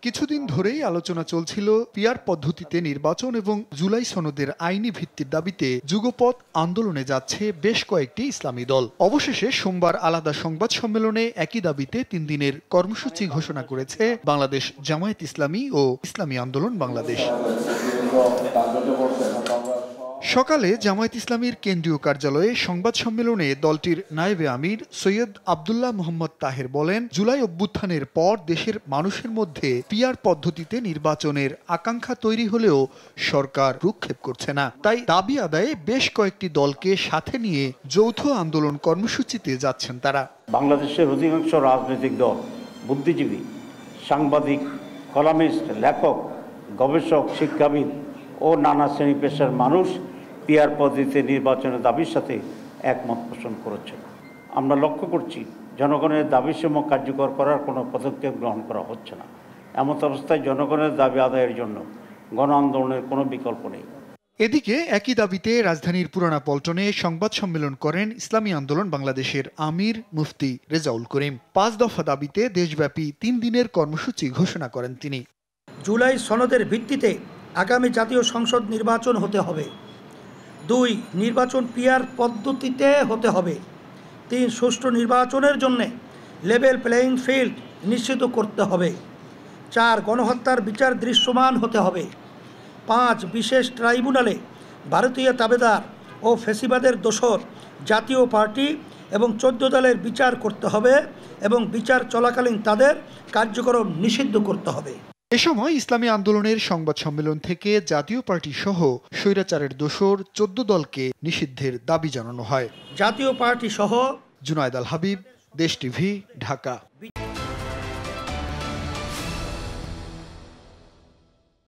কিছুদিন ধরেই আলোচনা চলছিল পিআর পদ্ধতিতে নির্বাচন এবং জুলাই সনদের আইনি ভিত্তির দাবিতে যুগপৎ আন্দোলনে যাচ্ছে বেশ কয়েকটি ইসলামী দল। অবশেষে সোমবার আলাদা সংবাদ সম্মেলনে একই দাবিতে ৩ দিনের কর্মসূচি ঘোষণা করেছে বাংলাদেশ জামায়াত ইসলামী ও ইসলামী আন্দোলন বাংলাদেশ। সকালে জামায়াত ইসলামীর কেন্দ্রীয় কার্যালয়ে সংবাদ সম্মেলনে দলটির নায়েবে আমির সৈয়দ আব্দুল্লাহ মোহাম্মদ তাহের বলেন, জুলাই অভ্যুত্থানের পর দেশের মানুষের মধ্যে পিআর পদ্ধতিতে নির্বাচনের আকাঙ্ক্ষা তৈরি হলেও সরকার ভ্রুক্ষেপ করছে না। তাই দাবি আদায়ে বেশ কয়েকটি দলকে সাথে নিয়ে যৌথ আন্দোলন কর্মসূচিতে যাচ্ছেন তারা। বাংলাদেশের অধিকাংশ রাজনৈতিক দল, বুদ্ধিজীবী, সাংবাদিক, কলামিস্ট, লেখক, গবেষক, শিক্ষাবিদ ও নানা শ্রেণী পেশার মানুষ পিআর পদ্ধতিতে নির্বাচনের দাবির সাথে একমত পোষণ করেছেন। আমরা লক্ষ্য করছি জনগণের দাবিসমূহ কার্যকর করার কোনো পদক্ষেপ গ্রহণ করা হচ্ছে না। এমত অবস্থায় জনগণের দাবি আদায়ের জন্য গণ আন্দোলনের কোনো বিকল্প নেই। এদিকে একই দাবিতে রাজধানীর পুরানা পল্টনে সংবাদ সম্মেলন করেন ইসলামী আন্দোলন বাংলাদেশের আমির মুফতি রেজাউল করিম। ৫ দফা দাবিতে দেশব্যাপী ৩ দিনের কর্মসূচি ঘোষণা করেন তিনি। জুলাই সনদের ভিত্তিতে আগামী জাতীয় সংসদ নির্বাচন হতে হবে। ২. নির্বাচন পিআর পদ্ধতিতে হতে হবে। ৩. সুষ্ঠু নির্বাচনের জন্য লেভেল প্লেয়িং ফিল্ড নিশ্চিত করতে হবে। ৪. গণহত্যার বিচার দৃশ্যমান হতে হবে। ৫. বিশেষ ট্রাইব্যুনালে ভারতীয় তাবেদার ও ফ্যাসিবাদের দোসর জাতীয় পার্টি এবং ১৪ দলের বিচার করতে হবে এবং বিচার চলাকালীন তাদের কার্যক্রম নিষিদ্ধ করতে হবে। এ সময় ইসলামী আন্দোলনের সংবাদ সম্মেলন থেকে জাতীয় পার্টি সহ স্বৈরাচারের দোসর ১৪ দলকে নিষিদ্ধের দাবি জানানো হয়। জাতীয় পার্টি সহ জুনায়েদ আল হাবিব, দেশ টিভি, ঢাকা।